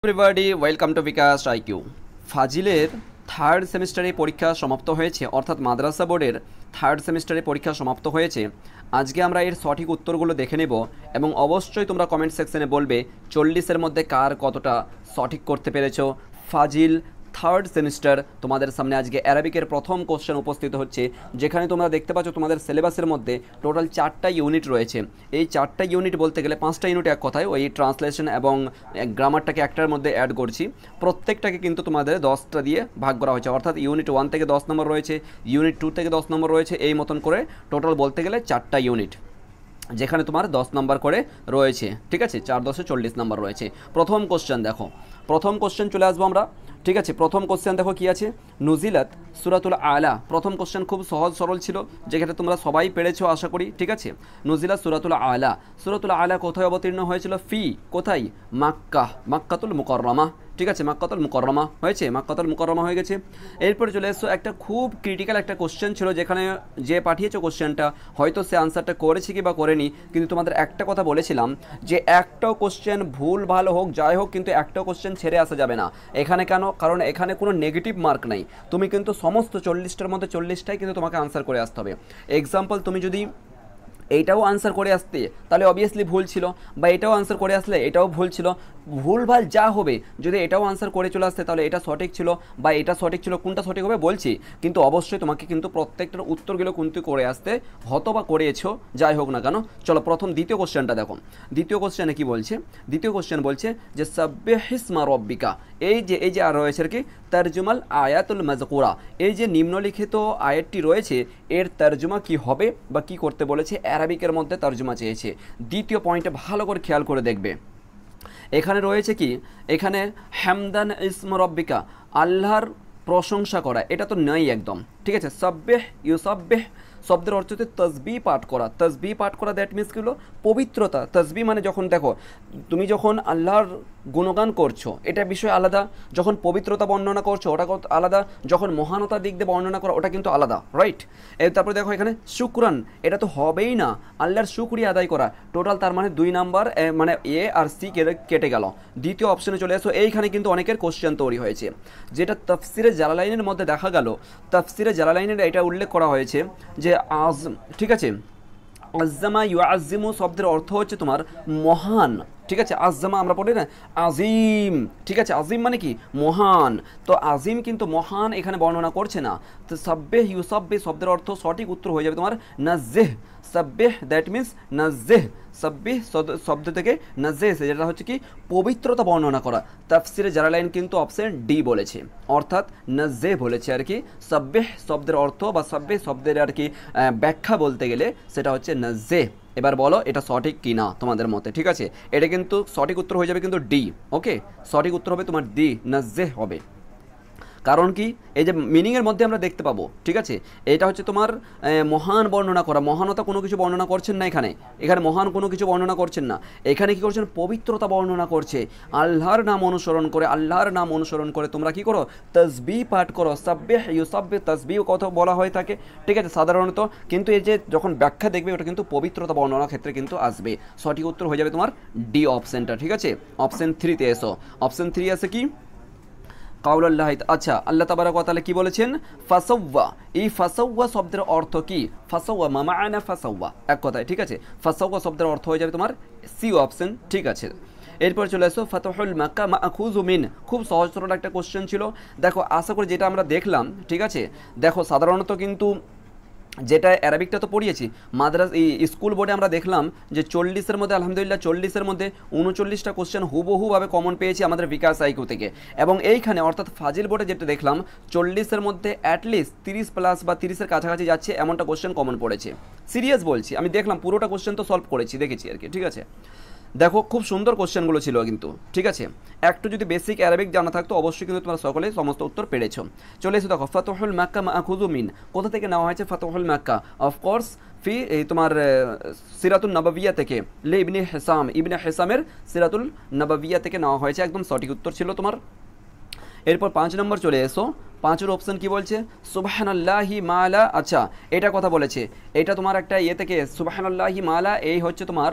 Everybody welcome to Bikash IQ. ফাজিলের third সেমিস্টারে পরীক্ষা সমাপ্ত হয়েছে, অর্থাৎ মাদ্রাসা বোর্ডের থার্ড সেমিস্টারে পরীক্ষা সমাপ্ত হয়েছে। আজকে আমরা এর সঠিক উত্তরগুলো দেখে নেব এবং অবশ্যই তোমরা কমেন্ট সেকশনে বলবে 40-এর মধ্যে কার কতটা সঠিক করতে পেরেছো। ফাজিল থার্ড সেমিস্টার তোমাদের সামনে আজকে অ্যারাবিকের প্রথম কোশ্চেন উপস্থিত হচ্ছে, যেখানে তোমরা দেখতে পাচ্ছ তোমাদের সিলেবাসের মধ্যে টোটাল 4টা ইউনিট রয়েছে। এই 4টা ইউনিট বলতে গেলে 5টা ইউনিট এক কথায়, ওই ট্রান্সলেশন এবং গ্রামারটাকে একটার মধ্যে অ্যাড করছি। প্রত্যেকটাকে কিন্তু তোমাদের 10টা দিয়ে ভাগ করা হয়েছে, অর্থাৎ ইউনিট 1 থেকে 10 নম্বর রয়েছে, ইউনিট 2 থেকে 10 নম্বর রয়েছে, এই মতন করে টোটাল বলতে গেলে 4টা ইউনিট, যেখানে তোমার 10 নম্বর করে রয়েছে। ঠিক আছে, 4×10 40 নম্বর রয়েছে। প্রথম কোশ্চেন দেখো, প্রথম কোশ্চেন চলে আসবো আমরা। ঠিক আছে, প্রথম কোশ্চেন দেখো কি আছে, নুজিলাত সূরাতুল আলা। প্রথম কোশ্চেন খুব সহজ সরল ছিল, যেখানে তোমরা সবাই পেরেছো আশা করি। ঠিক আছে, নুজিলাত সূরাতুল আলা। সূরাতুল আলা কোথায় অবতীর্ণ হয়েছিল? ফি, কোথায়? মাক্কা, মাক্কাতুল মুকাররমা। ঠিক আছে, মাক্কাতুল মুকাররমা হয়েছে, মাক্কাতুল মুকাররমা হয়ে গেছে। এরপর চলে এসো, একটা খুব ক্রিটিক্যাল একটা কোশ্চেন ছিল, যেখানে যে পাঠিয়েছো কোশ্চেনটা হয়তো সে আনসারটা করেছে কি বা করেনি, কিন্তু তোমাদের একটা কথা বলেছিলাম যে একটাও কোশ্চেন ভুল ভালো হোক যাই হোক, কিন্তু একটাও কোশ্চেন ছেড়ে আসা যাবে না। এখানে কেন? কারণ এখানে কোনো নেগেটিভ মার্ক নাই। তুমি কিন্তু সমস্ত 40টার মধ্যে 40টাই কিন্তু তোমাকে আনসার করে আসতে হবে। এক্সাম্পল, তুমি যদি এইটাও আনসার করে আসতে তাহলে অবভিয়াসলি ভুল ছিল, বা এটাও আনসার করে আসলে এটাও ভুল ছিল। ভুলভাল যা হবে, যদি এটাও আনসার করে চলে আসতে তাহলে এটা সঠিক ছিল বা এটা সঠিক ছিল, কোনটা সঠিক হবে বলছি, কিন্তু অবশ্যই তোমাকে কিন্তু প্রত্যেকটার উত্তরগুলো কিন্তু করে আসতে হতো বা করেছো, যাই হোক না কেন। চলো প্রথম দ্বিতীয় কোশ্চেনটা দেখো। দ্বিতীয় কোশ্চেনে কি বলছে? দ্বিতীয় কোশ্চেন বলছে যে সাব্বিহিসমা রব্বিকা। এই যে আর রয়েছে আর কি তরজুমাল আয়াতুল মাজকুরা, এই যে নিম্নলিখিত আয়াতটি রয়েছে এর তর্জমা কি হবে বা কি করতে বলেছে, অ্যারাবিকের মধ্যে তর্জমা চেয়েছে। দ্বিতীয় পয়েন্টে ভালো করে খেয়াল করে দেখবে, এখানে রয়েছে কি, এখানে হামদান ইসম রব্বিকা, আল্লাহর প্রশংসা করা, এটা তো নেই একদম। ঠিক আছে, সাব্বিহ ইউসাব্বিহ শব্দের অর্থ হচ্ছে তসবিহ পাঠ করা। তসবিহ পাঠ করা দ্যাট মিনস কি হলো? পবিত্রতা। তসবিহ মানে যখন দেখো তুমি যখন আল্লাহর গুণগান করছো এটা বিষয় আলাদা, যখন পবিত্রতা বর্ণনা করছো ওটা আলাদা, যখন মহানতার দিক দিয়ে বর্ণনা করা ওটা কিন্তু আলাদা, রাইট? তারপরে দেখো এখানে শুকরান, এটা তো হবেই না, আল্লাহর শুকরিয়া আদায় করা। টোটাল তার মানে 2 নাম্বার, মানে এ আর সি কেটে গেল। দ্বিতীয় অপশনে চলে আসো। এইখানে কিন্তু অনেকের কোশ্চেন তৈরি হয়েছে, যেটা তাফসিরে জালালাইনের মধ্যে দেখা গেল। তাফসিরে জালালাইনের এটা উল্লেখ করা হয়েছে যে ঠিক আছে, আজ্জামা ইউআজ্জিমু শব্দের অর্থ হচ্ছে তোমার মহান। ঠিক আছে, আজ্জামা আমরা পড়ি না, আজিম। ঠিক আছে, আজিম মানে কি? মহান। তো আজিম কিন্তু মহান এখানে বর্ণনা করছে না। তো সাব্বিহ ইউসাব্বিহ শব্দের অর্থ সঠিক উত্তর হয়ে যাবে তোমার নাজ্জিহ। সাব্বিহ দ্যাট মিনস নাজ্জিহ। সাব্বিহ শব্দ থেকে নাজ্জিহ, যেটা হচ্ছে কি পবিত্রতা বর্ণনা করা। তাফসিরে জালালাইন কিন্তু অপশন ডি বলেছে, অর্থাৎ নাজ্জিহ বলেছে আর কি। সাব্বিহ শব্দের অর্থ বা সাব্বিহ শব্দের আর কি ব্যাখ্যা বলতে গেলে সেটা হচ্ছে নাজ্জিহ। এবার বলো এটা সঠিক কি না তোমাদের মতে। ঠিক আছে, এটা কিন্তু সঠিক উত্তর হয়ে যাবে কিন্তু ডি। ওকে, সঠিক উত্তর হবে তোমার ডি, নাজ্জিহ হবে। কারণ কি, এই যে মিনিংয়ের মধ্যে আমরা দেখতে পাবো। ঠিক আছে, এটা হচ্ছে তোমার মহান বর্ণনা করা, মহানতা কোনো কিছু বর্ণনা করছেন না এখানে। এখানে মহান কোনো কিছু বর্ণনা করছেন না, এখানে কি করছেন? পবিত্রতা বর্ণনা করছে। আল্লাহর নাম অনুসরণ করে, আল্লাহর নাম অনুসরণ করে তোমরা কি করো? তাসবিহ পাঠ করো। সাব্বিহ ইউসাব্বিহ তাসবিহ কথা বলা হয়ে থাকে। ঠিক আছে, সাধারণত, কিন্তু এই যে যখন ব্যাখ্যা দেখবে ওটা কিন্তু পবিত্রতা বর্ণনার ক্ষেত্রে কিন্তু আসবে। সঠিক উত্তর হয়ে যাবে তোমার ডি অপশনটা। ঠিক আছে, অপশন 3-তে এসো। অপশন 3 আছে কি? কাউলাল্লাহ। আচ্ছা, আল্লাহ তাবারাক ওয়া তাআলা কি বলেছেন? ফাসাওয়া। এই ফাসাওয়া শব্দের অর্থ কি? ফাসাওয়া মামাআনা ফাসাওয়া, এক কথায়। ঠিক আছে, ফাসাওয়া শব্দের অর্থ হয়ে যাবে তোমার সি অপশন। ঠিক আছে, এরপর চলে আসো ফাতহুল মাক্কা মাআখুযু মিন। খুব সহজ সরল একটা কোশ্চেন ছিল। দেখো আশা করি যেটা আমরা দেখলাম, ঠিক আছে, দেখো সাধারণত কিন্তু যেটা অ্যারাবিকটা তো পড়িয়েছি স্কুল বোর্ডে, আমরা দেখলাম যে 40-এর মধ্যে আলহামদুলিল্লাহ 40-এর মধ্যে 39টা কোশ্চেন হুবহুভাবে কমন পেয়েছি আমাদের বিকাশ আইকিউ থেকে। এবং এইখানে অর্থাৎ ফাজিল বোর্ডে যেটা দেখলাম 40-এর মধ্যে অ্যাটলিস্ট 30+ বা 30-এর কাছাকাছি যাচ্ছে এমনটা কোশ্চেন কমন পড়েছে। সিরিয়াস বলছি, আমি দেখলাম পুরোটা কোশ্চেন তো সলভ করেছি, দেখেছি আর কি। ঠিক আছে, দেখো খুব সুন্দর কোশ্চেনগুলো ছিল কিন্তু। ঠিক আছে, একটু যদি বেসিক অ্যারাবিক জানা থাকতো অবশ্যই কিন্তু তোমরা সকলে সমস্ত উত্তর পেরেছো। চলে এসো, দেখো ফাতহুল মাক্কা মাআখুযু মিন, কোথা থেকে নেওয়া হয়েছে ফাতহুল মাক্কা? অফকোর্স ফি এই তোমার সিরাতুল নববিয়া থেকে, ইবনে হিসাম, ইবনে হিসামের সিরাতুল নববিয়া থেকে নেওয়া হয়েছে। একদম সঠিক উত্তর ছিল তোমার। এরপর 5 নম্বর চলে এসো। 5-এর অপশন কি বলছে? সুবহানাল্লাহি মালা। আচ্ছা, এটা কথা বলেছে, এটা তোমার একটা ইয়ে থেকে সুবহানাল্লাহি মালা, এই হচ্ছে তোমার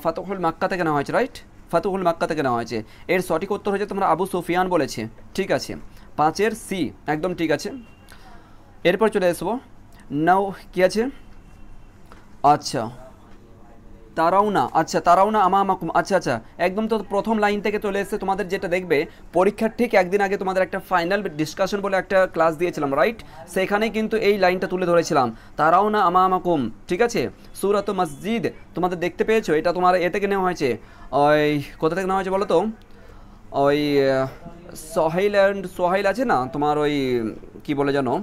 ফাতহুল মাক্কা থেকে নেওয়া হয়েছে, রাইট? ফাতুহুল মাক্কা থেকে নেওয়া হয়েছে। এর সঠিক উত্তর হচ্ছে তোমরা আবু সুফিয়ান বলেছে, ঠিক আছে, 5-এর সি একদম ঠিক আছে। এরপর চলে আসবো নাও, কী আছে, আচ্ছা তারাউনা, আচ্ছা তারাউনা আমামাকুম, আচ্ছা আচ্ছা একদম তো প্রথম লাইন থেকে চলে এসেছে। তোমাদের যেটা দেখবে পরীক্ষার ঠিক একদিন আগে তোমাদের একটা ফাইনাল ডিসকাশন বলে একটা ক্লাস দিয়েছিলাম, রাইট, সেখানে কিন্তু এই লাইনটা তুলে ধরেছিলাম, তারাউনা আমামাকুম, ঠিক আছে। সূরাত মসজিদ তোমাদের দেখতে পেয়েছো, এটা তোমার এ থেকে নেওয়া হয়েছে, ওই কোথা থেকে নেওয়া হয়েছে বলো তো, ওই সোহাইল আছে না তোমার, ওই কি বলে জানো,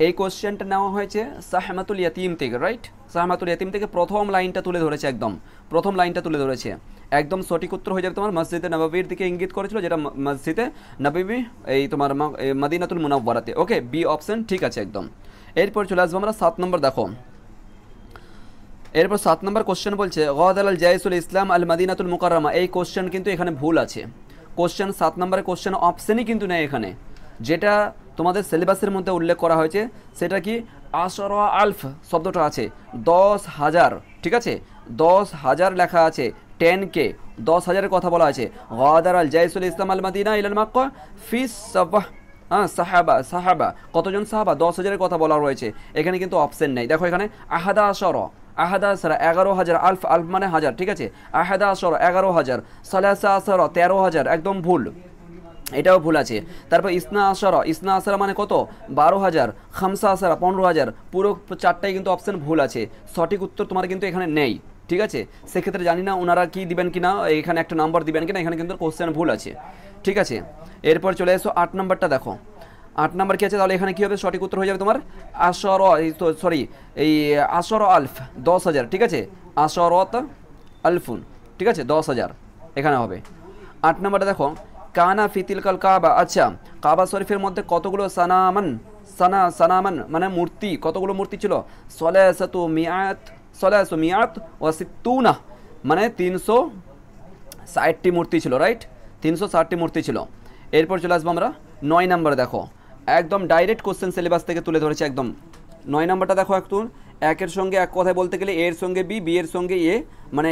এই কোশ্চেনটা নেওয়া হয়েছে সাহমাতুল ইয়াতিম থেকে, রাইট, সাহমাতুল ইয়াতিম থেকে প্রথম লাইনটা তুলে ধরেছে, একদম প্রথম লাইনটা তুলে ধরেছে। একদম সঠিক উত্তর হয়ে যাবে তোমার মসজিদে নববীর দিকে ইঙ্গিত করেছিল, যেটা মসজিদে নববী এই তোমার মদিনাতুল মুনাওয়ারাতে। ওকে, বি অপশন ঠিক আছে একদম। এরপর চলে আসবো আমরা 7 নম্বর, দেখো এরপর 7 নম্বর কোশ্চেন বলছে গাদাল আল জাইসুল ইসলাম আল মদিনাতুল মুকাররমা। এই কোশ্চেন কিন্তু এখানে ভুল আছে। কোশ্চেন 7 নম্বরের কোশ্চেন অপশনই কিন্তু নেই এখানে, যেটা তোমাদের সিলেবাসের মধ্যে উল্লেখ করা হয়েছে সেটা কি আশরা আলফ শব্দটা আছে, 10,000, ঠিক আছে, 10,000 লেখা আছে, 10K, 10,000-এর কথা বলা আছে। গাদার আল জাইসুল ইসলাম আল মদিনা ইলাল মাক্কা ফি সাবাহ, সাহাবা কতজন সাহাবা, 10,000-এর কথা বলা রয়েছে, এখানে কিন্তু অপশন নেই। দেখো এখানে আহাদা আশরা, 11,000, আলফ আলফ মানে হাজার, ঠিক আছে, আহাদা আশরা 11,000, সালাসা আশরা 13,000, একদম ভুল, এটাও ভুল আছে। তারপর ইসনা আশরা মানে কত, 12,000, খামসা আশরা 15,000, পুরো 4টাই কিন্তু অপশন ভুল আছে। সঠিক উত্তর তোমার কিন্তু এখানে নেই, ঠিক আছে। সেক্ষেত্রে জানি না ওনারা কি দিবেন কিনা, এখানে একটা নাম্বার দিবেন কিনা, এখানে কিন্তু কোশ্চেন ভুল আছে, ঠিক আছে। এরপর চলে এসো 8 নম্বরটা, দেখো 8 নম্বর কি আছে, তাহলে এখানে কী হবে, সঠিক উত্তর হয়ে যাবে তোমার আশর আলফ 10,000, ঠিক আছে, আশরত আলফুন, ঠিক আছে, 10,000 এখানে হবে। 8 নম্বরটা দেখো কানা ফিতিলকাল কাবা, আচ্ছা কাবা শরীফের মধ্যে কতগুলো সানামান মানে মূর্তি, কতগুলো মূর্তি ছিল, সলাসাতু মিয়াত ওয়া সিত্তুনা, মানে 360টি মূর্তি ছিল, রাইট, 360টি মূর্তি ছিল। এরপর চলে আসবো আমরা 9 নম্বরে, দেখো একদম ডাইরেক্ট কোশ্চেন সিলেবাস থেকে তুলে ধরেছে একদম। 9 নম্বরটা দেখো, একটু একের সঙ্গে এক কথায় বলতে গেলে এর সঙ্গে বি, বি এর সঙ্গে এ, মানে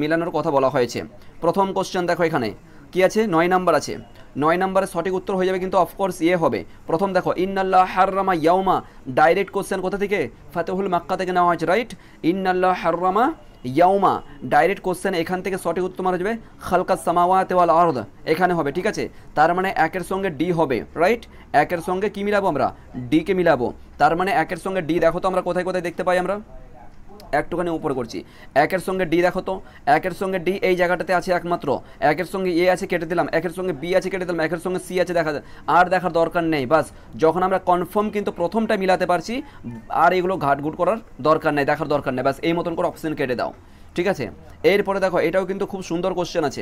মিলানোর কথা বলা হয়েছে। প্রথম কোশ্চেন দেখো এখানে কি আছে, 9 নম্বর আছে, 9 নম্বরের সঠিক উত্তর হয়ে যাবে কিন্তু অফকোর্স এ হবে। প্রথম দেখো ইন্নাল্লাহ হাররামা ইয়াউমা, ডাইরেক্ট কোশ্চেন কোথা থেকে, ফাতহুল মাক্কা থেকে নেওয়া হয়েছে, রাইট, ইন্নাল্লাহ হাররামা ইয়াউমা, ডাইরেক্ট কোশ্চেন, এখান থেকে সঠিক উত্তর মারা যাবে খালকাস সামাওয়াতি ওয়াল আরদ, এখানে হবে, ঠিক আছে। তার মানে একের সঙ্গে ডি হবে, রাইট, একের সঙ্গে কি মিলাবো আমরা, ডি কে মিলাবো, তার মানে একের সঙ্গে ডি, দেখো তো আমরা কোথায় কোথায় দেখতে পাই, আমরা একটুখানি উপরে করছি, একের সঙ্গে ডি, দেখো তো একের সঙ্গে ডি এই জায়গাটাতে আছে একমাত্র, একের সঙ্গে এ আছে কেটে দিলাম, একের সঙ্গে বি আছে কেটে দিলাম, একের সঙ্গে সি আছে দেখা যায়, আর দেখার দরকার নেই। বাস যখন আমরা কনফার্ম কিন্তু প্রথমটা মিলাতে পারছি, আর এগুলো ঘাটঘুট করার দরকার নেই, দেখার দরকার নেই, বাস এই মতন করে অপশন কেটে দাও, ঠিক আছে। এরপরে দেখো এটাও কিন্তু খুব সুন্দর কোশ্চেন আছে,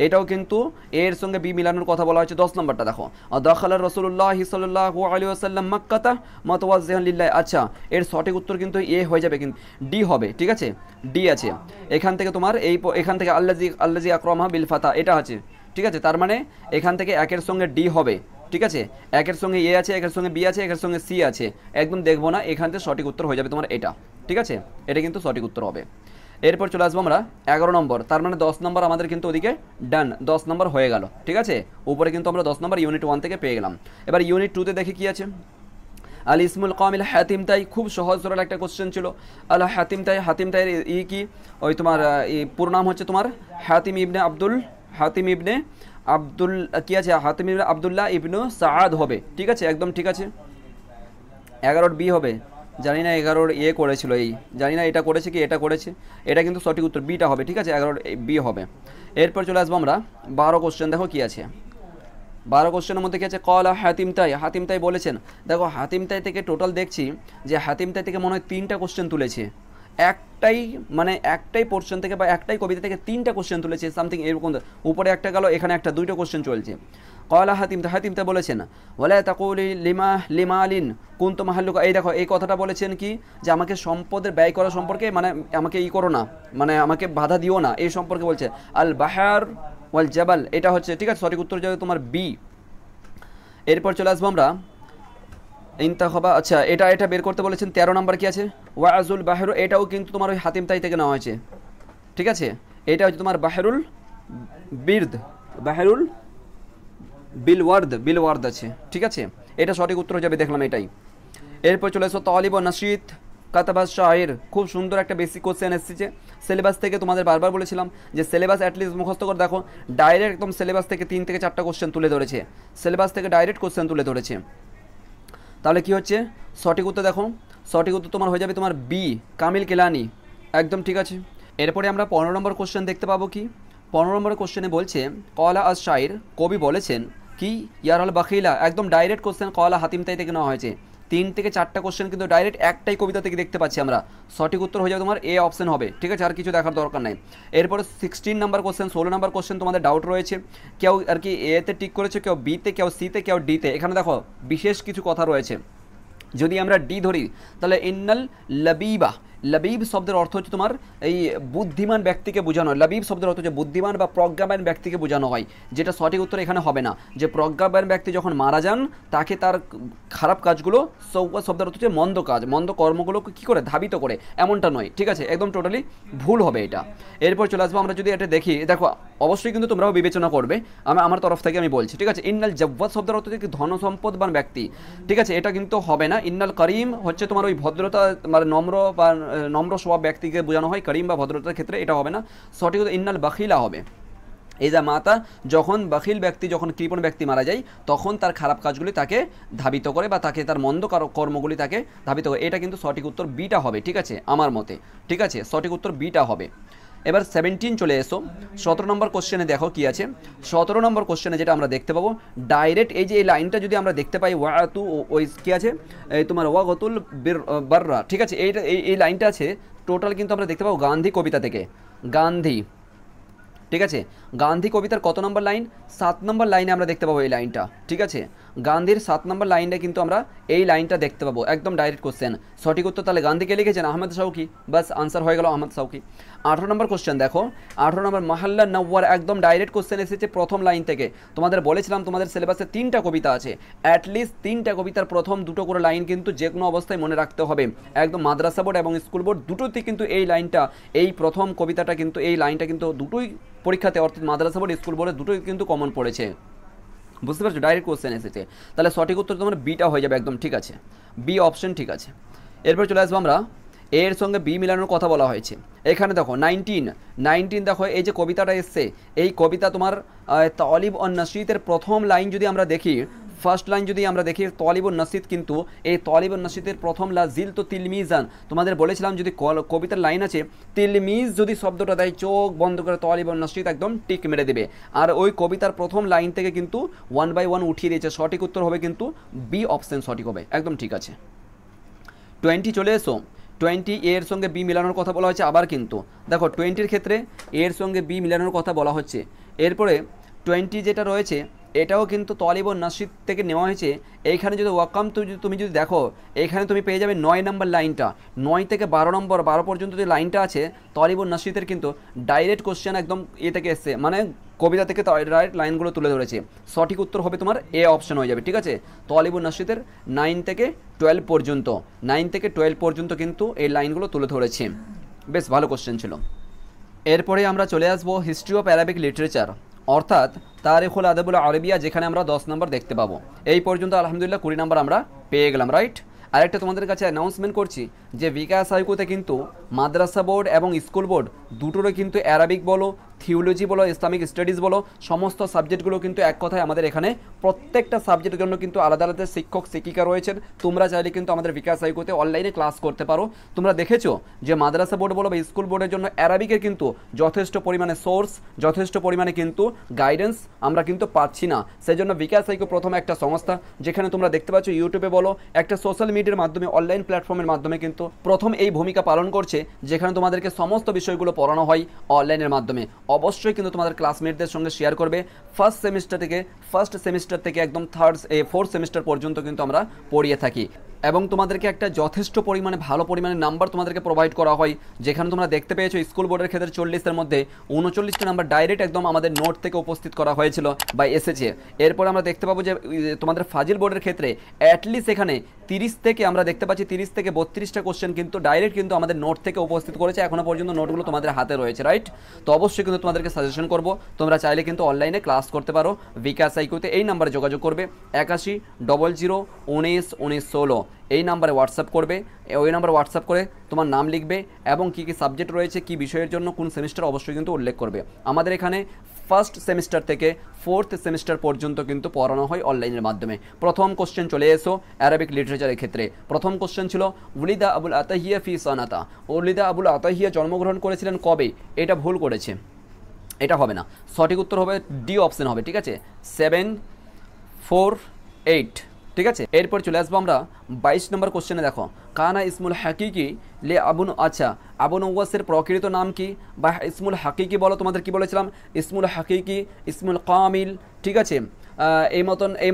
এটাও কিন্তু এর সঙ্গে বি মিলানোর কথা বলা হয়েছে। 10 নম্বরটা দেখো দাখালা রাসূলুল্লাহ সাল্লাল্লাহু আলাইহি ওয়াসাল্লাম মাক্কাতা মুতাওয়াজ্জিহান লিল্লাহ, আচ্ছা এর সঠিক উত্তর কিন্তু এ হয়ে যাবে, কিন্তু ডি হবে, ঠিক আছে, ডি আছে। এখান থেকে তোমার এখান থেকে আল্লাজি আকরামা বিল ফাতা, এটা আছে, ঠিক আছে, তার মানে এখান থেকে একের সঙ্গে ডি হবে, ঠিক আছে, একের সঙ্গে এ আছে, একের সঙ্গে বি আছে, একের সঙ্গে সি আছে, একদম দেখবো না, এখান থেকে সঠিক উত্তর হয়ে যাবে তোমার এটা, ঠিক আছে, এটা কিন্তু সঠিক উত্তর হবে। এরপর চলে আসবো আমরা 11 নম্বর, তার মানে 10 নম্বর আমাদের কিন্তু ওদিকে ডান, 10 নম্বর হয়ে গেল, ঠিক আছে। উপরে কিন্তু আমরা 10 নম্বর ইউনিট 1 থেকে পেয়ে গেলাম। এবার ইউনিট 2তে দেখি কি আছে, আল ইসমুল কামিল হাতিম তাই, খুব সহজ সরল একটা কোশ্চেন ছিল। আল হাতিম তাই, হাতিম তাইয়ের কি, ওই তোমার পুরো নাম হচ্ছে তোমার হাতিম ইবনে আব্দুল কি আছে, হাতিম ইবনে আব্দুল্লাহ ইবনু সাআদ হবে, ঠিক আছে, একদম ঠিক আছে। 11 বি হবে, জানি না 11 এ করেছিল, এই জানি না এটা করেছে কি এটা করেছে, এটা কিন্তু সঠিক উত্তর বিটা হবে, ঠিক আছে, 11 বি হবে। এরপর চলে আসবো আমরা 12 কোশ্চেন, দেখো কি আছে, 12 কোশ্চেনের মধ্যে কি আছে, কলা হাতিম তাই বলেছেন। দেখো হাতিম তাই থেকে টোটাল দেখছি যে হাতিম তাই থেকে মনে হয় 3টা কোশ্চেন তুলেছে, একটাই পোর্শন থেকে বা একটাই কবিতা থেকে 3টা কোশ্চেন তুলেছে সামথিং এরকম, উপরে একটা গেল, এখানে একটা, 2টো কোশ্চেন চলছে। কলা হাতিম তাই বলেছেন ওয়ালা তাকুলি লিমালিন কুনতু মাহাল্লুকা, এই দেখো এই কথাটা বলেছেন কি, যে আমাকে সম্পদের ব্যয় করা সম্পর্কে, মানে আমাকে করো না, মানে আমাকে বাধা দিও না, এই সম্পর্কে বলছে। আল বাহার ওয়াল জাবাল, এটা হচ্ছে, ঠিক আছে, সঠিক উত্তর যাবে তোমার বি। এরপর চলে আসবো আমরা ইনতাখাবা, আচ্ছা এটা বের করতে বলেছেন। 13 নম্বর কি আছে, ওয়াজুল বাহরু, এটাও কিন্তু তোমার ওই হাতিম তাই থেকে নেওয়া হয়েছে, ঠিক আছে, এটা হচ্ছে তোমার বাহরুল বিরদ, বাহরুল বিলওয়ার্দ আছে, ঠিক আছে, এটা সঠিক উত্তর হয়ে যাবে, দেখলাম এটাই। এরপর চলে এসো তালিব ও নাশিদ কাতাবাস শায়ের, খুব সুন্দর একটা বেসিক কোশ্চেন এসেছে সিলেবাস থেকে। তোমাদের বারবার বলেছিলাম যে সিলেবাস অ্যাটলিস্ট মুখস্থ করে দেখো, ডাইরেক্ট একদম সিলেবাস থেকে 3 থেকে 4টা কোশ্চেন তুলে ধরেছে, সিলেবাস থেকে ডাইরেক্ট কোশ্চেন তুলে ধরেছে। তাহলে কি হচ্ছে সঠিক উত্তর, দেখো সঠিক উত্তর তোমার হয়ে যাবে তোমার বি, কামিল কেলানি, একদম ঠিক আছে। এরপরে আমরা 15 নম্বর কোশ্চেন দেখতে পাবো। কি 15 নম্বর কোশ্চেনে বলছে কলা আজ শায়ের, কবি বলেছেন কি ইয়ার আল বাখিলা, একদম ডাইরেক্ট কোশ্চেন কলা হাতিম তাই থেকে নেওয়া হয়েছে। 3 থেকে 4টা কোশ্চেন কিন্তু ডাইরেক্ট একটাই কবিতা থেকে দেখতে পাচ্ছি আমরা, সঠিক উত্তর হয়ে যাবে তোমার এ অপশন হবে, ঠিক আছে, আর কিছু দেখার দরকার নাই। এরপরে 16 নম্বর কোশ্চেন, 16 নম্বর কোশ্চেন তোমাদের ডাউট রয়েছে, কেউ আর কি এতে টিক করেছে, কেউ বিতে, কেউ সিতে, কেউ ডিতে। এখানে দেখো বিশেষ কিছু কথা রয়েছে, যদি আমরা ডি ধরি তাহলে ইন্নাল লাবিবা, লাবিব শব্দের অর্থ হচ্ছে তোমার এই বুদ্ধিমান ব্যক্তিকে বোঝানো হয়, লাবিব শব্দের অর্থ হচ্ছে বুদ্ধিমান বা প্রজ্ঞাবান ব্যক্তিকে বোঝানো হয়, যেটা সঠিক উত্তর এখানে হবে না। যে প্রজ্ঞাবান ব্যক্তি যখন মারা যান তাকে তার খারাপ কাজগুলো, সৌবা শব্দের অর্থ হচ্ছে মন্দ কাজ, মন্দ কর্মগুলোকে কী করে ধাবিত করে, এমনটা নয়, ঠিক আছে, একদম টোটালি ভুল হবে এটা। এরপর চলে আসবো আমরা যদি এটা দেখি, দেখো অবশ্যই কিন্তু তোমরাও বিবেচনা করবে, আমার তরফ থেকে আমি বলছি, ঠিক আছে। ইন্নাল জাওয়াদ শব্দের অর্থ হচ্ছে ধন সম্পদবান ব্যক্তি, ঠিক আছে, এটা কিন্তু হবে না। ইন্নাল করিম হচ্ছে তোমার ওই ভদ্রতা মানে নম্র বা নম্র স্বভাব ব্যক্তিকে বোঝানো হয়, করিম বা ভদ্রতার ক্ষেত্রে, এটা হবে না। সঠিক ইন্নাল বাখিলা হবে। এই যা মাতা, যখন বাখিল ব্যক্তি, যখন কৃপণ ব্যক্তি মারা যায় তখন তার খারাপ কাজগুলি তাকে ধাবিত করে বা তাকে তার মন্দ কর্মগুলি তাকে ধাবিত করে, এটা কিন্তু সঠিক উত্তর বিটা হবে, ঠিক আছে, আমার মতে, ঠিক আছে, সঠিক উত্তর বিটা হবে। এবার 17 চলে এসো, 17 নম্বর কোশ্চেনে দেখো কি আছে। 17 নম্বর কোশ্চেনে যেটা আমরা দেখতে পাবো ডাইরেক্ট এই যে এই লাইনটা যদি আমরা দেখতে পাই ওয়াতু, ওই কি আছে এই তোমার ওয়াগতুল বাররা, ঠিক আছে, এইটা এই লাইনটা আছে টোটাল কিন্তু আমরা দেখতে পাবো গান্ধী কবিতা থেকে, গান্ধী, ঠিক আছে, গান্ধী কবিতার কত নম্বর লাইন, 7 নম্বর লাইনে আমরা দেখতে পাবো এই লাইনটা, ঠিক আছে, গান্ধীর 7 নম্বর লাইনে কিন্তু আমরা এই লাইনটা দেখতে পাবো, একদম ডাইরেক্ট কোশ্চেন। সঠিক উত্তর তাহলে গান্ধীকে লিখেছেন আহমদ শাউকি, বাস আনসার হয়ে গেল আহমদ শাউকি। 18 নম্বর কোশ্চেন দেখো, 18 নম্বর মহল্লা নওয়ার, একদম ডাইরেক্ট কোশ্চেন এসেছে প্রথম লাইন থেকে। তোমাদের বলেছিলাম তোমাদের সিলেবাসে 3টা কবিতা আছে, অ্যাটলিস্ট 3টা কবিতার প্রথম 2টো করে লাইন কিন্তু যে কোনো অবস্থায় মনে রাখতে হবে, একদম মাদ্রাসা বোর্ড এবং স্কুল বোর্ড দুটোতেই কিন্তু এই লাইনটা, এই প্রথম কবিতাটা কিন্তু, এই লাইনটা কিন্তু দুটোই পরীক্ষাতে অর্থাৎ মাদ্রাসা বোর্ড স্কুল বোর্ডে দুটোই কিন্তু কমন পড়েছে, বুঝতে পারছো, ডাইরেক্ট কোশ্চেন এসেছে। তাহলে সঠিক উত্তর তোমার বিটা হয়ে যাবে, একদম ঠিক আছে, বি অপশন, ঠিক আছে। এরপর চলে আসবো আমরা, এর সঙ্গে বি মিলানোর কথা বলা হয়েছে। এখানে দেখো 19 দেখো এই যে কবিতাটা এসছে, এই কবিতা তোমার তালিব ও নাশিদের প্রথম লাইন যদি আমরা দেখি, ফার্স্ট লাইন যদি আমরা দেখি তালিব ও নাশিদ, কিন্তু এই তালিব ও নাশিদের প্রথম লাজিল তো তিলমিজান, তোমাদের বলেছিলাম যদি কবিতার লাইন আছে তিলমিজ যদি শব্দটা দেয় চোখ বন্ধ করে তালিব ও নাশিদ একদম টিক মেরে দেবে, আর ওই কবিতার প্রথম লাইন থেকে কিন্তু 1 বাই 1 উঠিয়ে দিয়েছে, সঠিক উত্তর হবে কিন্তু বি অপশন সঠিক হবে, একদম ঠিক আছে। 20 চলে এসো, 20 এর সঙ্গে বি মিলানোর কথা বলা হচ্ছে আবার, কিন্তু দেখো 20-র ক্ষেত্রে এর সঙ্গে বি মিলানোর কথা বলা হচ্ছে। এরপরে 20 যেটা রয়েছে এটাও কিন্তু তালিব ও নাশিদ থেকে নেওয়া হয়েছে। এইখানে যদি ওয়াকাম তুমি যদি দেখো, এইখানে তুমি পেয়ে যাবে 9 নম্বর লাইনটা, 9 থেকে 12 নম্বর 12 পর্যন্ত যে লাইনটা আছে তালিব ও নাশিদের কিন্তু ডাইরেক্ট কোশ্চেন একদম এ থেকে এসছে, মানে কবিতা থেকে ডাইরেক্ট লাইনগুলো তুলে ধরেছে, সঠিক উত্তর হবে তোমার এ অপশন হয়ে যাবে, ঠিক আছে। তালিব ও নাশিদের 9 থেকে 12 পর্যন্ত, 9 থেকে 12 পর্যন্ত কিন্তু এই লাইনগুলো তুলে ধরেছে, বেশ ভালো কোশ্চেন ছিল। এরপরে আমরা চলে আসবো হিস্ট্রি অফ অ্যারাবিক লিটারেচার, অর্থাৎ তারিখুল আদবুল আরবিয়া, যেখানে আমরা 10 নম্বর দেখতে পাবো। এই পর্যন্ত আলহামদুলিল্লাহ 20 নম্বর আমরা পেয়ে গেলাম, রাইট। আরেকটা তোমাদের কাছে অ্যানাউন্সমেন্ট করছি যে বিকাশ হাইকোতে কিন্তু মাদ্রাসা বোর্ড এবং স্কুল বোর্ড দুটোরই কিন্তু অ্যারাবিক বলো, থিওলজি বলো, ইসলামিক স্টাডিজ বলো, সমস্ত সাবজেক্টগুলো কিন্তু এক কথায় আমাদের এখানে প্রত্যেকটা সাবজেক্টের জন্য কিন্তু আলাদা আলাদা শিক্ষক শিক্ষিকা রয়েছেন। তোমরা চাইলে কিন্তু আমাদের বিকাশ হাইকোতে অনলাইনে ক্লাস করতে পারো। তোমরা দেখেছো যে মাদ্রাসা বোর্ড বলো বা স্কুল বোর্ডের জন্য অ্যারাবিকের কিন্তু যথেষ্ট পরিমাণে সোর্স, যথেষ্ট পরিমাণে কিন্তু গাইডেন্স আমরা কিন্তু পাচ্ছি না। সেই জন্য বিকাশ হাইকো প্রথম একটা সংস্থা যেখানে তোমরা দেখতে পাচ্ছ ইউটিউবে বলো, একটা সোশ্যাল মিডিয়ার মাধ্যমে, অনলাইন প্ল্যাটফর্মের মাধ্যমে কিন্তু প্রথম এই ভূমিকা পালন করছে, যেখানে তোমাদেরকে সমস্ত বিষয়গুলো পড়ানো হয় অনলাইনের মাধ্যমে। অবশ্যই কিন্তু তোমাদের ক্লাসমেটদের সঙ্গে শেয়ার করবে। ফার্স্ট সেমিস্টার থেকে একদম 4th সেমিস্টার পর্যন্ত কিন্তু আমরা পড়িয়ে থাকি। এবং তোমাদেরকে একটা যথেষ্ট পরিমাণে ভালো পরিমাণে নাম্বার তোমাদেরকে প্রোভাইড করা হয়, যেখানে তোমরা দেখতে পেয়েছো স্কুল বোর্ডের ক্ষেত্রে 40-এর মধ্যে 39টা নাম্বার ডাইরেক্ট একদম আমাদের নোট থেকে উপস্থিত করা হয়েছিল বা এসেছে। এরপর আমরা দেখতে পাবো যে তোমাদের ফাজিল বোর্ডের ক্ষেত্রে অ্যাটলিস্ট এখানে 30 থেকে আমরা দেখতে পাচ্ছি 30 থেকে 32টা কোশ্চেন কিন্তু ডাইরেক্ট কিন্তু আমাদের নোট থেকে উপস্থিত করেছে। এখনো পর্যন্ত নোটগুলো তোমাদের হাতে রয়েছে, রাইট? তো অবশ্যই কিন্তু তোমাদেরকে সাজেশন করব, তোমরা চাইলে কিন্তু অনলাইনে ক্লাস করতে পারো বিকাশ আইকিউতে। এই নাম্বারে যোগাযোগ করবে 8100191916, এই নাম্বারে হোয়াটসঅ্যাপ করবে। ওই নাম্বারে হোয়াটসঅ্যাপ করে তোমার নাম লিখবে এবং কী কী সাবজেক্ট রয়েছে, কী বিষয়ের জন্য কোন সেমিস্টার অবশ্যই কিন্তু উল্লেখ করবে। আমাদের এখানে ফার্স্ট সেমিস্টার থেকে 4th সেমিস্টার পর্যন্ত কিন্তু পড়ানো হয় অনলাইনের মাধ্যমে। প্রথম কোশ্চেন চলে এসো অ্যারাবিক লিটারেচারের ক্ষেত্রে। প্রথম কোশ্চেন ছিল উলিদা আবুল আতাহিয়া ফি সানাতা, উলিদা আবুল আতাহিয়া জন্মগ্রহণ করেছিলেন কবে? এটা ভুল করেছে, এটা হবে না। সঠিক উত্তর হবে ডি অপশন হবে, ঠিক আছে, 748, ঠিক আছে। এরপর চলে আসবো আমরা 22 নম্বর কোশ্চেনে। দেখো কানা ইসমুল হাকিকি লে আবুন, আচ্ছা আবু নওয়াসের প্রকৃত নাম কি? বা ইসমুল হাকিকি বলো, তোমাদের কি বলেছিলাম? ইসমুল হাকিকি, ইসমুল কামিল, ঠিক আছে, এই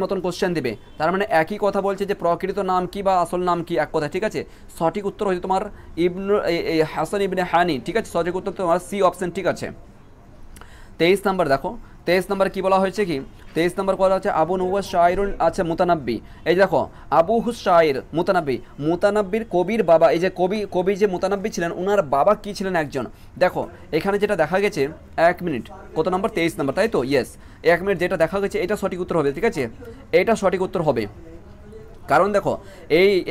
মতন কোশ্চেন দিবে। তার মানে একই কথা বলছে যে প্রকৃত নাম কি বা আসল নাম কি, এক কথা, ঠিক আছে। সঠিক উত্তর হচ্ছে তোমার হাসান ইবনে হানি, ঠিক আছে। সঠিক উত্তর তোমার সি অপশন, ঠিক আছে। 23 নম্বর দেখো, 23 নম্বর কী বলা হয়েছে কি? 23 নম্বর বলা হচ্ছে আবু নওয়াস শায়রুল, আচ্ছা মুতানাব্বি। এই দেখো আবু হুস শায়র মুতানাব্বি, মুতানাব্বির কবির বাবা, এই যে কবি যে মুতানাব্বি ছিলেন ওনার বাবা কি ছিলেন? একজন। দেখো এখানে যেটা দেখা গেছে, 1 মিনিট, কত নম্বর? 23 নম্বর, তাই তো? ইয়েস, 1 মিনিট, যেটা দেখা গেছে এটা সঠিক উত্তর হবে, ঠিক আছে, এটা সঠিক উত্তর হবে। কারণ দেখো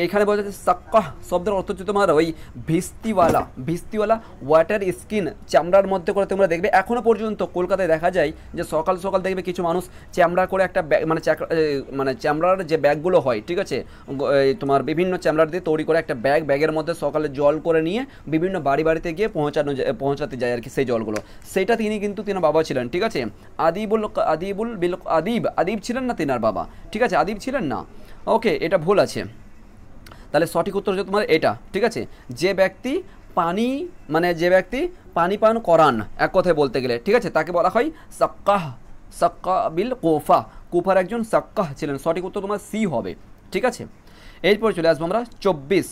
এইখানে বলা যাচ্ছে সাক্কাহ শব্দের অর্থ হচ্ছে তোমার ওই ভিস্তিওয়ালা ওয়াটার স্কিন, চামড়ার মধ্যে করে। তোমরা দেখবে এখনও পর্যন্ত কলকাতায় দেখা যায় যে সকাল সকাল দেখবে কিছু মানুষ চামড়া করে একটা ব্যাগ, মানে চামড়ার যে ব্যাগগুলো হয়, ঠিক আছে, তোমার বিভিন্ন চামড়ার দিয়ে তৈরি করে একটা ব্যাগের মধ্যে সকালে জল করে নিয়ে বিভিন্ন বাড়িতে গিয়ে পৌঁছাতে যায় আর কি সেই জলগুলো। সেইটা তিনি বাবা ছিলেন, ঠিক আছে। আদিব ছিলেন না তিনার বাবা, ঠিক আছে, আদিব ছিলেন না। ওকে, এটা ভুল আছে। তাহলে সঠিক উত্তর হচ্ছে তোমার এটা, ঠিক আছে। যে ব্যক্তি পানি পান করান, এক কথায় বলতে গেলে, ঠিক আছে, তাকে বলা হয় সাক্কাহ বিল কুফার একজন সাক্কাহ ছিলেন। সঠিক উত্তর তোমার সি হবে, ঠিক আছে। এরপর চলে আসবো আমরা 24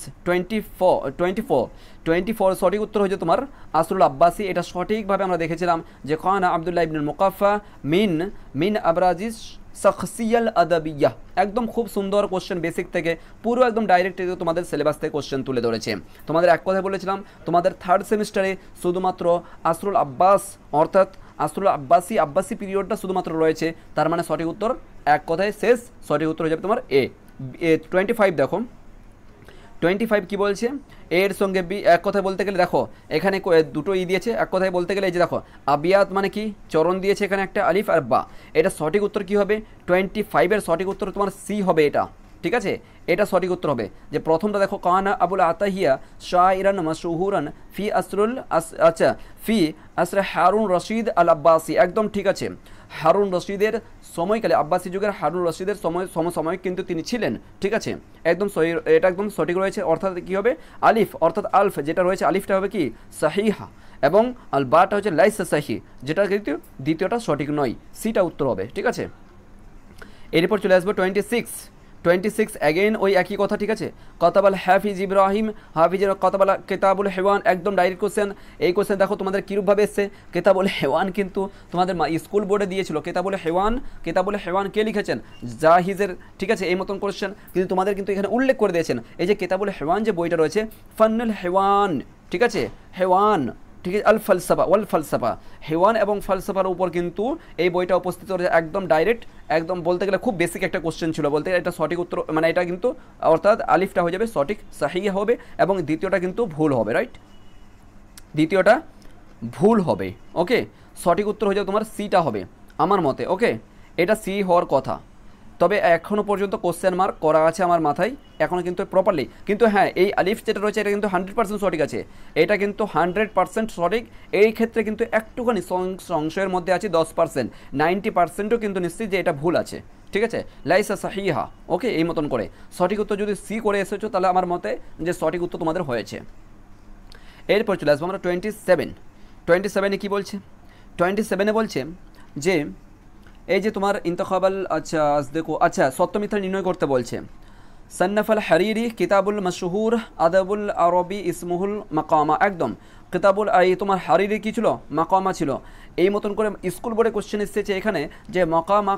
সঠিক উত্তর হচ্ছে তোমার আসরুল আব্বাসি। এটা সঠিকভাবে আমরা দেখেছিলাম যে কানা আবদুল্লাহ ইবনুল মুকাফফা মিন আবরাজিস শখসিয়াল আদাবিয়া। একদম খুব সুন্দর কোশ্চেন, বেসিক থেকে পুরো একদম ডাইরেক্ট তোমাদের সিলেবাস থেকে কোশ্চেন তুলে ধরেছে। তোমাদের এক কথায় বলেছিলাম তোমাদের 3rd সেমিস্টারে শুধুমাত্র আসরুল আব্বাস, অর্থাৎ আসরুল আব্বাসি পিরিয়ডটা শুধুমাত্র রয়েছে। তার মানে সঠিক উত্তর এক কথায় শেষ, সঠিক উত্তর হয়ে যাবে তোমার এ। 25 দেখো, 25 কি বলছে? এর সঙ্গে বি, এক কথায় বলতে গেলে দেখো এখানে দুটো দিয়েছে। এক কথায় বলতে গেলে এই যে দেখো আবিয়াত মানে কি চরণ দিয়েছে, এখানে একটা আলিফ আর বা। এটা সঠিক উত্তর কি হবে? 25-এর সঠিক উত্তর তোমার সি হবে এটা, ঠিক আছে, এটা সঠিক উত্তর হবে। যে প্রথমটা দেখো কানা আবুল আতাহিয়া শায়রান মাশহুরান ফি আসরে হারুন রশিদ আল আব্বাসি, একদম ঠিক আছে। হারুন রশিদের সময়কালে, আব্বাসি যুগের হারুন রশিদের সমসাময়িক কিন্তু তিনি ছিলেন, ঠিক আছে, একদম এটা একদম সঠিক রয়েছে। অর্থাৎ কী হবে? আলিফ অর্থাৎ আলফ যেটা রয়েছে আলিফটা হবে কি সাহিহা, এবং আল বাটা হচ্ছে লাইসা সাহি, যেটা কিন্তু দ্বিতীয়টা সঠিক নয়, সিটা উত্তর হবে, ঠিক আছে। এরপর চলে আসবো 26 অ্যাগেন ওই একই কথা, ঠিক আছে। কতাবাল হাফিজ ইব্রাহিম, হাফিজের কতাবাল কেতাবুল হেওয়ান, একদম ডাইরেক্ট কোশ্চেন। এই কোশ্চেন দেখো তোমাদের কীরূপভাবে এসছে, কেতাবুল হেওয়ান কিন্তু তোমাদের স্কুল বোর্ডে দিয়েছিল। কেতাবুল হেওয়ান কে লিখেছেন? জাহিজের, ঠিক আছে, এই মতন কোশ্চেন কিন্তু তোমাদের কিন্তু এখানে উল্লেখ করে দিয়েছেন। এই যে কেতাবুল হেওয়ান যে বইটা রয়েছে, ফান্নুল হেওয়ান, ঠিক আছে, হেওয়ান, ঠিক আছে, আল ফালসাফা ওয়াল ফালসাফা, হেওয়ান এবং ফালসাফার উপর কিন্তু এই বইটা উপস্থিত রয়েছে। একদম ডাইরেক্ট, একদম বলতে গেলে খুব বেসিক একটা কোশ্চেন ছিল, বলতে গেলে এটা সঠিক উত্তর, মানে এটা কিন্তু অর্থাৎ আলিফটা হয়ে যাবে সঠিক সাহিহ হবে, এবং দ্বিতীয়টা কিন্তু ভুল হবে, রাইট, দ্বিতীয়টা ভুল হবে। ওকে, সঠিক উত্তর হয়ে যাবে তোমার সিটা হবে আমার মতে। ওকে, এটা সি হওয়ার কথা, তবে এখনও পর্যন্ত কোশ্চেন মার্ক করা আছে আমার মাথায়, এখনও কিন্তু প্রপারলি। কিন্তু হ্যাঁ, এই আলিফ যেটা রয়েছে এটা কিন্তু 100% সঠিক আছে, এটা কিন্তু 100% সঠিক। এই ক্ষেত্রে কিন্তু একটুখানি সংশয়ের মধ্যে আছে 10%, 90%ও কিন্তু নিশ্চিত যে এটা ভুল আছে, ঠিক আছে, লাইসা সাহিহা। ওকে, এই মতন করে সঠিক উত্তর যদি সি করে এসেছো তাহলে আমার মতে যে সঠিক উত্তর তোমাদের হয়েছে। এরপর চলে আসবো আমরা 27-এ কী বলছে? 27-এ বলছে যে এই যে তোমার ইন্তখাবাল, আচ্ছা দেখো, আচ্ছা সত্য মিথ্যা নির্ণয় করতে বলছে। সন্নফ আল হারিরি কিতাবুল মশহুর আদবুল আরবি ইসমুহুল মাকামা, একদম কিতাবুল এই তোমার হারিরি কী ছিল, মাকামা ছিল। এই মতন করে স্কুল বোর্ডে কোশ্চেন এসেছে এখানে যে মাকামা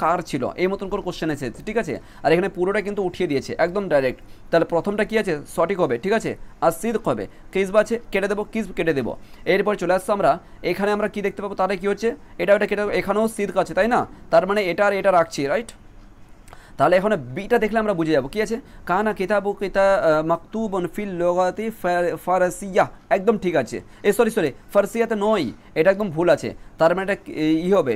কার ছিল, এই মতন করে কোশ্চেন এসেছে, ঠিক আছে। আর এখানে পুরোটা কিন্তু উঠিয়ে দিয়েছে একদম ডাইরেক্ট। তাহলে প্রথমটা কী আছে, সঠিক হবে, ঠিক আছে। আর সিদ্ক হবে, কিসব আছে কেটে দেবো, কিসব কেটে দেবো। এরপর চলে আসছে আমরা এখানে, আমরা কি দেখতে পাবো, তাহলে কী হচ্ছে, এটা কেটে দেবো, এখানেও সিদ্ক আছে, তাই না। তার মানে এটা আর এটা রাখছি, রাইট। তাহলে এখন বিটা দেখলে আমরা বুঝে যাবো কী আছে, কানা কিতাবু মাকতুবুন ফিল লুগাতি ফারসিয়া, একদম ঠিক আছে। সরি ফারসিয়াতে নয়, এটা একদম ভুল আছে। তার মানে এটা ই হবে,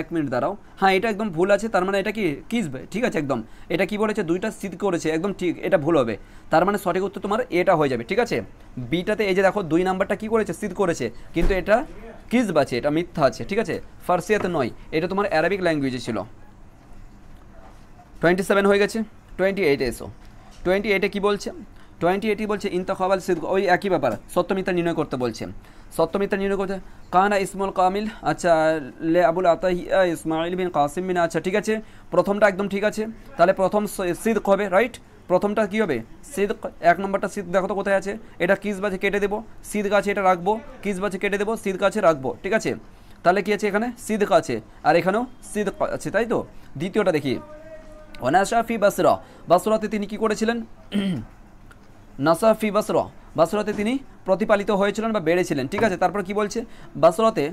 এক মিনিট দাঁড়াও, হ্যাঁ এটা একদম ভুল আছে। তার মানে এটা কি কিসব, ঠিক আছে একদম। এটা কি বলেছে, দুইটা সিদ করেছে, একদম ঠিক, এটা ভুল হবে। তার মানে সঠিক উত্তর তোমার এটা হয়ে যাবে, ঠিক আছে। বিটাতে এই যে দেখো 2 নাম্বারটা কি করেছে, সিদ করেছে, কিন্তু এটা কিসব আছে, এটা মিথ্যা আছে, ঠিক আছে। ফারসিয়াতে নয়, এটা তোমার অ্যারাবিক ল্যাঙ্গুয়েজে ছিল। 27 হয়ে গেছে, 28 এসো। 28 কী বলছে, 28 বলছে ইনতাখাবাল সিদ্ক, ওই একই ব্যাপার, সত্য মিথ্যা নির্ণয় করতে বলছে। সত্য মিথ্যা নির্ণয় করতে কানা ইসমুল কামিল, আচ্ছা লে আবুল আতাহিয়া ইসমাইল বিন কাসিম বিন, আচ্ছা ঠিক আছে, প্রথমটা একদম ঠিক আছে। তাহলে প্রথম সিদ্ক হবে, রাইট। প্রথমটা কী হবে, সিদ্ক। 1 নম্বরটা সিদ্ক দেখো তো কোথায় আছে, এটা কিস বাছে কেটে দেবো, সিদ্ক আছে এটা রাখবো, কিস বাছে কেটে দেবো, সিদ্ক আছে রাখবো, ঠিক আছে। তাহলে কী আছে, এখানে সিদ্ক আছে আর এখানেও সিদ্ক আছে, তাই তো। দ্বিতীয়টা দেখি, ওনাসাফি বাসরা, বাসরাতে তিনি কি করেছিলেন, নাসাফি বাসরাতে তিনি প্রতিপালিত হয়েছিলেন বা বেড়েছিলেন, ঠিক আছে। তারপর কি বলছে, বাসরাতে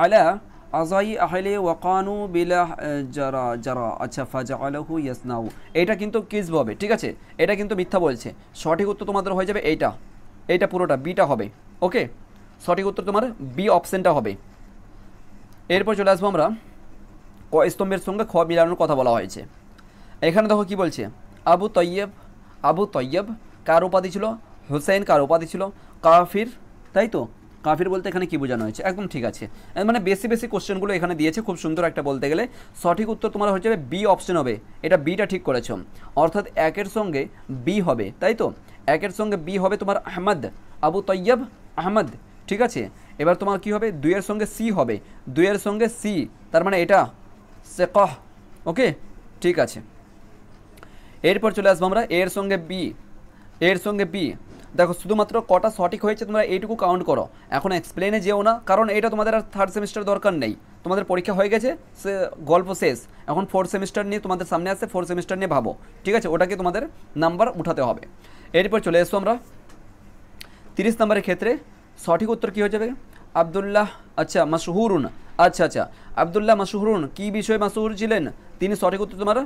আলা আজাই আহলে ওয়াকানু বিলা যারা যারা, আচ্ছা ফাজাআলাহু ইয়াসনাউ, এটা কিন্তু কিসব হবে, ঠিক আছে। এটা কিন্তু মিথ্যা বলছে। সঠিক উত্তর তোমাদের হয়ে যাবে এইটা পুরোটা বিটা হবে, ওকে। সঠিক উত্তর তোমার বি অপশনটা হবে। এরপর চলে আসবো আমরা ক স্তম্ভের সঙ্গে খ মিলানোর কথা বলা হয়েছে। এখানে দেখো কি বলছে, আবু তৈয়ব কার উপাধি ছিল, হুসেন কার উপাধি ছিল, কাফির, তাই তো। কাফির বলতে এখানে কি বোঝানো হয়েছে, একদম ঠিক আছে। মানে বেশি কোশ্চেনগুলো এখানে দিয়েছে, খুব সুন্দর একটা বলতে গেলে। সঠিক উত্তর তোমার হয়ে যাবে বি অপশন হবে, এটা বিটা ঠিক করেছ, অর্থাৎ 1-এর সঙ্গে বি হবে, তাই তো। 1-এর সঙ্গে বি হবে তোমার আহমদ, আবু তৈয়ব আহমদ, ঠিক আছে। এবার তোমার কি হবে, 2-এর সঙ্গে সি হবে, 2-এর সঙ্গে সি, তার মানে এটা সেকহ, ওকে ঠিক আছে। এরপর চলে আসবো আমরা এর সঙ্গে বি। দেখো শুধুমাত্র কটা সঠিক হয়েছে তোমরা এইটুকু কাউন্ট করো, এখন এক্সপ্লেনে যেও না, কারণ এটা তোমাদের আর 3rd সেমিস্টার দরকার নেই। তোমাদের পরীক্ষা হয়ে গেছে, সে গল্প শেষ। এখন 4th সেমিস্টার নিয়ে তোমাদের সামনে আসছে, 4th সেমিস্টার নিয়ে ভাবো, ঠিক আছে। ওটাকে তোমাদের নাম্বার উঠাতে হবে। এরপর চলে এসো আমরা 30 নম্বরের ক্ষেত্রে। সঠিক উত্তর কী হয়ে যাবে, আবদুল্লাহ, আচ্ছা মাশহুরুন, আচ্ছা আবদুল্লাহ মাশহুরুন, কী বিষয়ে মাশহুর ছিলেন তিনি, সঠিক উত্তর তোমার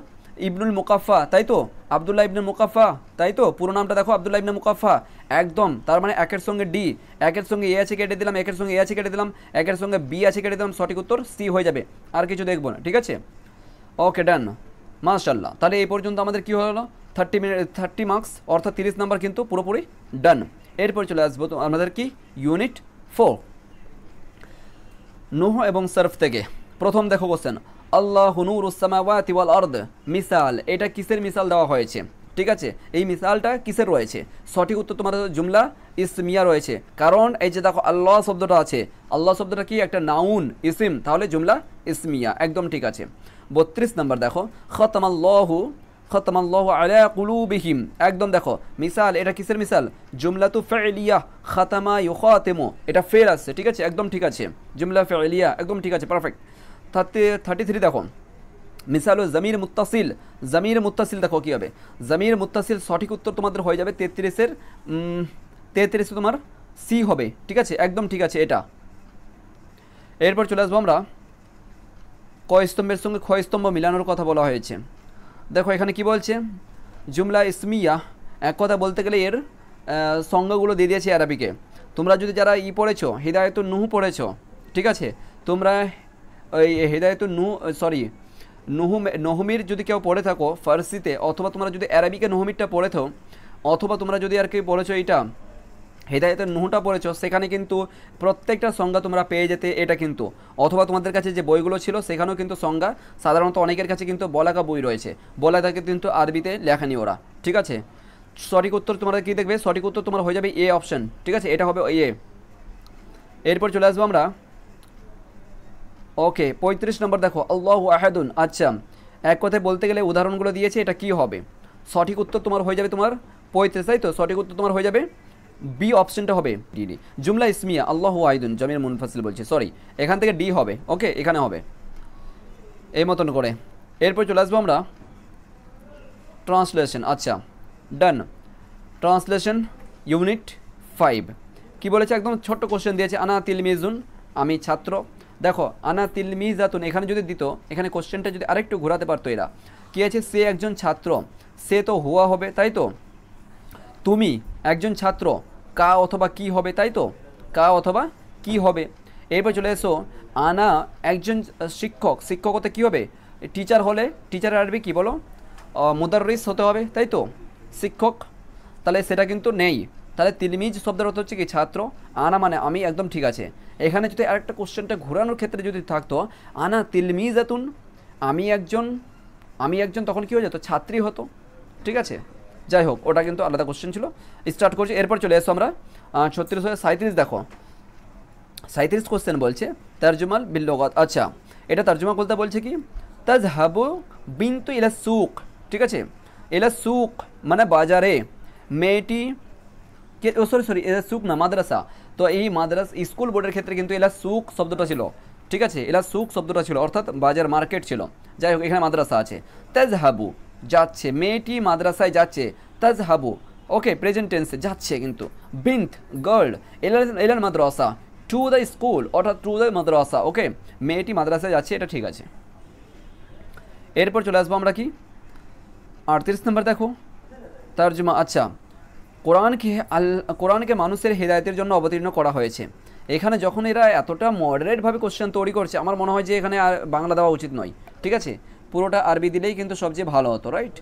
ইবনুল মুকাফা, তাই তো। আবদুল্লাহ ইবনুল মুকাফা, তাই তো, পুরো নামটা দেখো আবদুল্লাহ ইবনুল মুকাফা, একদম। তার মানে 1-এর সঙ্গে ডি, 1-এর সঙ্গে এ আছে কেটে দিলাম, 1-এর সঙ্গে এ আছে কেটে দিলাম, 1-এর সঙ্গে বি আছে কেটে দিলাম, সঠিক উত্তর সি হয়ে যাবে, আর কিছু দেখবো না, ঠিক আছে। ওকে ডান, মাশাআল্লাহ। তাহলে এই পর্যন্ত আমাদের কী হলো, 30 মার্কস, অর্থাৎ 30 নাম্বার কিন্তু পুরোপুরি ডান। এরপর চলে আসবো তো আমাদের কি ইউনিট 4, নূহ এবং সরফ থেকে। প্রথম দেখো কোশ্চেন, আল্লাহু নূরুস সামাওয়াতি ওয়াল আরদ, মিসাল, এটা কিসের মিসাল দেওয়া হয়েছে, ঠিক আছে। এই মিসালটা কিসের রয়েছে, সঠিক উত্তর তোমার জুমলা ইসমিয়া রয়েছে, কারণ এই যে দেখো আল্লাহ শব্দটা আছে, আল্লাহ শব্দটা কি একটা নাউন ইসিম, তাহলে জুমলা ইসমিয়া, একদম ঠিক আছে। 32 নম্বর দেখো, খতমাল্লাহু আলা কুলুবিহিম, একদম দেখো মিসাল, এটা কিসের মিসাল, জুমলাতু ফাইলিয়া, খাতামা ইউখাতিমু, এটা ফেল আসছে, ঠিক আছে, একদম ঠিক আছে, জুমলা ফাইলিয়া, একদম ঠিক আছে, পারফেক্ট। 33 দেখো, মিসাল ও জমির মুত্তাসিল দেখো কী হবে, জমির মুত্তাসিল, সঠিক উত্তর তোমাদের হয়ে যাবে 33 তোমার সি হবে, ঠিক আছে, একদম ঠিক আছে এটা। এরপর চলে আসবো আমরা ক স্তম্ভের সঙ্গে খ স্তম্ভ মিলানোর কথা বলা হয়েছে। দেখো এখানে কি বলছে, জুমলা ইসমিয়া, এক কথা বলতে গেলে এর সংজ্ঞাগুলো দিয়ে দিয়েছে আরবিকে। তোমরা যদি যারা পড়েছো হিদায়াতুন নূহ পড়েছো, ঠিক আছে, তোমরা ওই হিদায়াতুন নহমির যদি কেউ পড়ে থাকো ফার্সিতে, অথবা তোমরা যদি আরবিকে নহমিরটা পড়ে থাকো, অথবা তোমরা যদি আর কি পড়েছো এইটা হেদায়েতের নুহটা পড়েছো, সেখানে কিন্তু প্রত্যেকটা সংজ্ঞা তোমরা পেয়ে যেতে এটা কিন্তু, অথবা তোমাদের কাছে যে বইগুলো ছিল সেখানেও কিন্তু সংজ্ঞা, সাধারণত অনেকের কাছে কিন্তু বলাকা বই রয়েছে, বলাকাকে কিন্তু আরবিতে লেখানি ওরা, ঠিক আছে। সঠিক উত্তর তোমরা কী দেখবে, সঠিক উত্তর তোমার হয়ে যাবে এ অপশন, ঠিক আছে, এটা হবে এ। এরপর চলে আসবো আমরা ওকে 35 নম্বর দেখো, আল্লাহু আহাদুন, আচ্ছা এক কথায় বলতে গেলে উদাহরণগুলো দিয়েছে, এটা কি হবে? সঠিক উত্তর তোমার হয়ে যাবে তোমার 35, তাই তো? সঠিক উত্তর তোমার হয়ে যাবে বি অপশনটা হবে ডি ডি। জুমলা ইসমিয়া আল্লাহু আইদুন জমির মুনফাসিল বলছে, সরি এখান থেকে ডি হবে, ওকে এখানে হবে এই মতন করে। এরপর চলে আসবো আমরা ট্রান্সলেশন। আচ্ছা ডান, ট্রান্সলেশন ইউনিট 5 কি বলেছে? একদম ছোট্ট কোশ্চেন দিয়েছে, আনা তিলমিজুন আমি ছাত্র। দেখো আনা তিলমিজাতুন এখানে যদি দিত, এখানে কোশ্চেনটা যদি আরেকটু ঘোরাতে পারতো এরা, কী আছে? সে একজন ছাত্র, সে তো হুয়া হবে তাই তো? তুমি একজন ছাত্র, কা অথবা কি হবে তাই তো? কা অথবা কি হবে। এরপর চলে এসো আনা একজন শিক্ষক, শিক্ষকতে কী হবে? টিচার হলে টিচার আরবি কি বলো? মুদাররিস হতে হবে তাই তো? শিক্ষক, তাহলে সেটা কিন্তু নেই। তাহলে তিলমিজ শব্দের অর্থ হচ্ছে কি? ছাত্র। আনা মানে আমি, একদম ঠিক আছে। এখানে যদি আরেকটা কোশ্চেনটা ঘোরানোর ক্ষেত্রে যদি থাকতো আনা তিলমিজাতুন আমি একজন তখন কী হয়ে যেত? ছাত্রী হতো, ঠিক আছে? যাই হোক, ওটা কিন্তু আলাদা কোশ্চেন ছিল। স্টার্ট করছি, এরপর চলে এসো আমরা 3637। দেখো 37 কোশ্চেন বলছে তারজুমাল বিল লুগাত। আচ্ছা এটা তর্জমা করতে বলছে কি? তাজহাবু বিনতু ইলা সুক, ঠিক আছে? ইলা সুক মানে বাজারে, মেয়েটি কে, ও সরি এলা সুক না, মাদ্রাসা। তো এই মাদ্রাসা স্কুল বোর্ডের ক্ষেত্রে কিন্তু এলা সুক শব্দটা ছিল, ঠিক আছে? এলা সুক শব্দটা ছিল, অর্থাৎ বাজার মার্কেট ছিল। যাই হোক, এখানে মাদ্রাসা আছে। তাজহাবু যাচ্ছে, মেয়েটি মাদ্রাসায় যাচ্ছে। তাজহাবু ওকে প্রেজেন্ট টেন্সে যাচ্ছে কিন্তু। বিন্ত গার্ল এলাল মাদ্রাসা টু দ্য স্কুল, অর্থাৎ টু দ্য মাদ্রাসা। ওকে মেয়েটি মাদ্রাসায় যাচ্ছে, এটা ঠিক আছে। এরপর চলে আসবো আমরা কি 38 নম্বর। দেখো তর্জমা। আচ্ছা কোরআনকে মানুষের হেদায়েতের জন্য অবতীর্ণ করা হয়েছে। এখানে যখন এরা এতটা মডারেটভাবে কোশ্চেন তৈরি করছে, আমার মনে হয় যে এখানে আর বাংলা দেওয়া উচিত নয়, ঠিক আছে? পুরোটা আরবি দিলেই কিন্তু সবচেয়ে ভালো হতো, রাইট?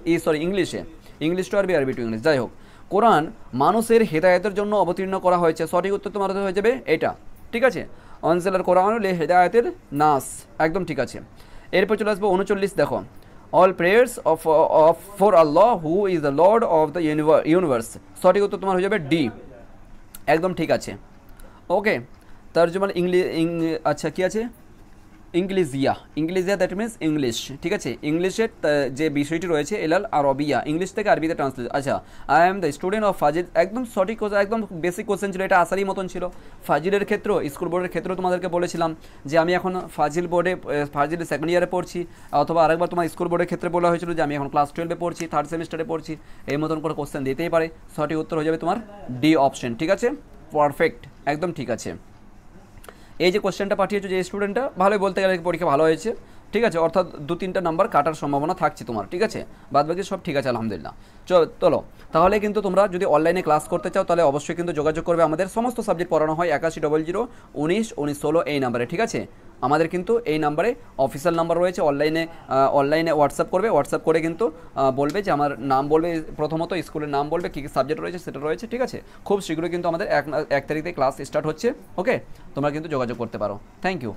ইংলিশে, ইংলিশ টু আরবি, আরবি টু ইংলিশ। যাই হোক, কোরআন মানুষের হেদায়েতের জন্য অবতীর্ণ করা হয়েছে, সঠিক উত্তর তোমার হয়ে যাবে এটা, ঠিক আছে? অনসেলার কোরআন হেদায়েতের নাস, একদম ঠিক আছে। এরপর চলে আসবো 39। দেখো all prayers for Allah who is the Lord of the universe, সঠিক উত্তর তোমার হয়ে যাবে ডি, একদম ঠিক আছে। ওকে তর্জমান আচ্ছা কী আছে? ইংলিশিয়া দ্যাট মিনস ইংলিশ, ঠিক আছে? ইংলিশের যে বিষয়টি রয়েছে এলাল আরবিয়া, ইংলিশ থেকে আরবিতে ট্রান্সলেট। আচ্ছা I am the student of Fazil, একদম সঠিক, একদম বেসিক কোশ্চেন ছিল, এটা আসারই মতন ছিল। ফাজিলের ক্ষেত্র, স্কুল বোর্ডের ক্ষেত্রেও তোমাদেরকে বলেছিলাম যে আমি এখন ফাজিল সেকেন্ড ইয়ারে পড়ছি, অথবা আরেকবার তোমার স্কুল বোর্ডের ক্ষেত্রে বলা হয়েছিল যে আমি এখন ক্লাস 12-এ পড়ছি, 3rd সেমিস্টারে পড়ছি। এই মতন করে কোশ্চেন দিতেই পারে, সঠিক উত্তর হয়ে যাবে তোমার ডি অপশন, ঠিক আছে? পারফেক্ট, একদম ঠিক আছে। এই যে কোশ্চেনটা পাঠিয়েছো যে স্টুডেন্টটা, ভালোই বলতে গেলে পরীক্ষা ভালো হয়েছে, ঠিক আছে? অর্থাৎ 2-3টা নাম্বার কাটার সম্ভাবনা থাকছে তোমার, ঠিক আছে? বাদবাকি সব ঠিক আছে আলহামদুলিল্লাহ। চলো তাহলে কিন্তু তোমরা যদি অনলাইনে ক্লাস করতে চাও তাহলে অবশ্যই কিন্তু যোগাযোগ করবে। আমাদের সমস্ত সাবজেক্ট পড়ানো হয় 8100191916 এই নাম্বারে, ঠিক আছে? আমাদের কিন্তু এই নাম্বারে অফিসিয়াল নাম্বার রয়েছে, অনলাইনে হোয়াটসঅ্যাপ করবে, হোয়াটসঅ্যাপ করে কিন্তু বলবে যে আমার নাম বলবে, প্রথমত স্কুলের নাম বলবে, কী কী সাবজেক্ট রয়েছে সেটা রয়েছে, ঠিক আছে? খুব শীঘ্রই কিন্তু আমাদের 1 তারিখ থেকে ক্লাস স্টার্ট হচ্ছে। ওকে তোমরা কিন্তু যোগাযোগ করতে পারো। Thank you.